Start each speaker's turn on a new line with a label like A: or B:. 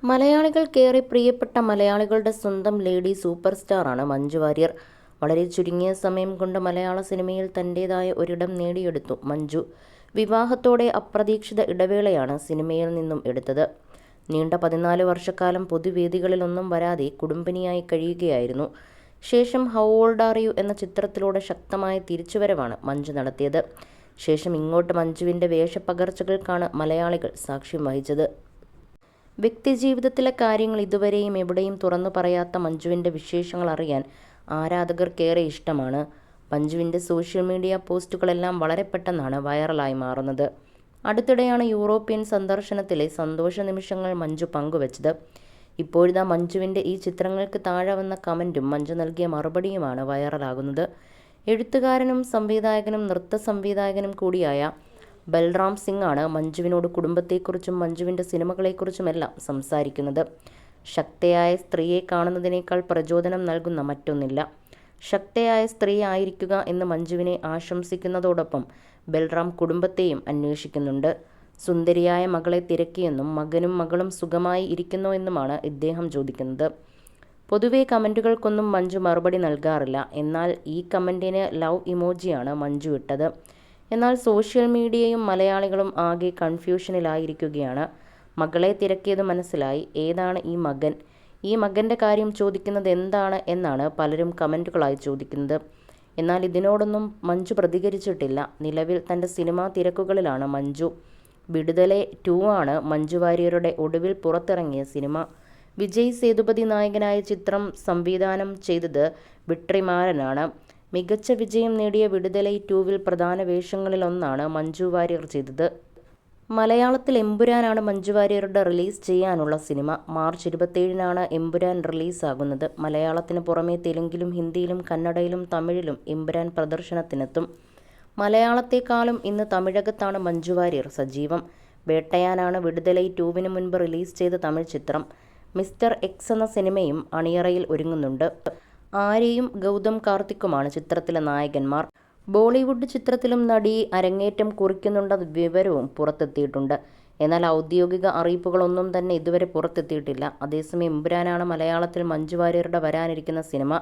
A: മലയാളികൾക്കേറെ പ്രിയപ്പെട്ട മലയാളികളുടെ സ്വന്തം ലേഡി സൂപ്പർ സ്റ്റാറാണ് മഞ്ജു വാര്യർ. വളരെ ചുരുങ്ങിയ സമയം കൊണ്ട് മലയാള സിനിമയിൽ തൻ്റേതായ ഒരിടം നേടിയെടുത്തു മഞ്ജു. വിവാഹത്തോടെ അപ്രതീക്ഷിത ഇടവേളയാണ് സിനിമയിൽ നിന്നും എടുത്തത്. നീണ്ട 14 വർഷക്കാലം പൊതുവേദികളിലൊന്നും വരാതെ കുടുംബിനിയായി കഴിയുകയായിരുന്നു. ശേഷം ഹൗ ഓൾഡ് ആർ യു എന്ന ചിത്രത്തിലൂടെ ശക്തമായ തിരിച്ചുവരവാണ് മഞ്ജു നടത്തിയത്. ശേഷം ഇങ്ങോട്ട് മഞ്ജുവിൻ്റെ വേഷപ്പകർച്ചകൾക്കാണ് മലയാളികൾ സാക്ഷ്യം വഹിച്ചത്. വ്യക്തിജീവിതത്തിലെ കാര്യങ്ങൾ ഇതുവരെയും എവിടെയും തുറന്നു പറയാത്ത മഞ്ജുവിൻ്റെ വിശേഷങ്ങൾ അറിയാൻ ആരാധകർക്കേറെ ഇഷ്ടമാണ്. മഞ്ജുവിൻ്റെ സോഷ്യൽ മീഡിയ പോസ്റ്റുകളെല്ലാം വളരെ പെട്ടെന്നാണ് വൈറലായി മാറുന്നത്. അടുത്തിടെയാണ് യൂറോപ്യൻ സന്ദർശനത്തിലെ സന്തോഷ നിമിഷങ്ങൾ മഞ്ജു പങ്കുവച്ചത്. ഇപ്പോഴിതാ മഞ്ജുവിൻ്റെ ഈ ചിത്രങ്ങൾക്ക് താഴെ വന്ന കമൻറ്റും മഞ്ജു നൽകിയ മറുപടിയുമാണ് വൈറലാകുന്നത്. എഴുത്തുകാരനും സംവിധായകനും നൃത്ത സംവിധായകനും കൂടിയായ ബൽറാം സിംഗ് ആണ് മഞ്ജുവിനോട് കുടുംബത്തെക്കുറിച്ചും മഞ്ജുവിൻ്റെ സിനിമകളെക്കുറിച്ചുമെല്ലാം സംസാരിക്കുന്നത്. ശക്തയായ സ്ത്രീയെ കാണുന്നതിനേക്കാൾ പ്രചോദനം നൽകുന്ന മറ്റൊന്നില്ല. ശക്തയായ സ്ത്രീ ആയിരിക്കുക എന്ന് മഞ്ജുവിനെ ആശംസിക്കുന്നതോടൊപ്പം ബൽറാം കുടുംബത്തെയും അന്വേഷിക്കുന്നുണ്ട്. സുന്ദരിയായ മകളെ തിരക്കിയെന്നും മകനും മകളും സുഖമായി ഇരിക്കുന്നോ എന്നുമാണ് ഇദ്ദേഹം ചോദിക്കുന്നത്. പൊതുവെ കമൻറ്റുകൾക്കൊന്നും മഞ്ജു മറുപടി നൽകാറില്ല. എന്നാൽ ഈ കമൻറ്റിന് ലവ് ഇമോജിയാണ് മഞ്ജു ഇട്ടത്. എന്നാൽ സോഷ്യൽ മീഡിയയും മലയാളികളും ആകെ കൺഫ്യൂഷനിലായിരിക്കുകയാണ്. മകളെ തിരക്കിയത് മനസ്സിലായി, ഏതാണ് ഈ മകൻ? ഈ മകൻ്റെ കാര്യം ചോദിക്കുന്നത് എന്താണ് എന്നാണ് പലരും കമൻറ്റുകളായി ചോദിക്കുന്നത്. എന്നാൽ ഇതിനോടൊന്നും മഞ്ജു പ്രതികരിച്ചിട്ടില്ല. നിലവിൽ തൻ്റെ സിനിമാ തിരക്കുകളിലാണ് മഞ്ജു. വിടുതലെ 2 ആണ് മഞ്ജു വാര്യരുടെ ഒടുവിൽ പുറത്തിറങ്ങിയ സിനിമ. വിജയ് സേതുപതി നായകനായ ചിത്രം സംവിധാനം ചെയ്തത് വെട്രിമാരനാണ്. മികച്ച വിജയം നേടിയ വിടുതലൈ 2-വിൽ പ്രധാന വേഷങ്ങളിലൊന്നാണ് മഞ്ജു വാര്യർ ചെയ്തത്. മലയാളത്തിൽ എമ്പുരാനാണ് മഞ്ജു വാര്യരുടെ റിലീസ് ചെയ്യാനുള്ള സിനിമ. മാർച്ച് 27-നാണ് എമ്പുരാൻ റിലീസാകുന്നത്. മലയാളത്തിന് പുറമെ തെലുങ്കിലും ഹിന്ദിയിലും കന്നഡയിലും തമിഴിലും എമ്പുരാൻ പ്രദർശനത്തിനെത്തും. മലയാളത്തെക്കാളും ഇന്ന് തമിഴകത്താണ് മഞ്ജു വാര്യർ സജീവം. വേട്ടയാനാണ് വിടുതലൈ 2-വിന് മുൻപ് റിലീസ് ചെയ്ത തമിഴ് ചിത്രം. മിസ്റ്റർ എക്സ് എന്ന സിനിമയും അണിയറയിൽ ഒരുങ്ങുന്നുണ്ട്. ആര്യയും ഗൗതം കാർത്തിക്കുമാണ് ചിത്രത്തിലെ നായകന്മാർ. ബോളിവുഡ് ചിത്രത്തിലും നടി അരങ്ങേറ്റം കുറിക്കുന്നുണ്ടെന്ന വിവരവും പുറത്തെത്തിയിട്ടുണ്ട്. എന്നാൽ ഔദ്യോഗിക അറിയിപ്പുകളൊന്നും തന്നെ ഇതുവരെ പുറത്തെത്തിയിട്ടില്ല. അതേസമയം എമ്പുരാനാണ് മലയാളത്തിൽ മഞ്ജു വാര്യരുടെ വരാനിരിക്കുന്ന സിനിമ.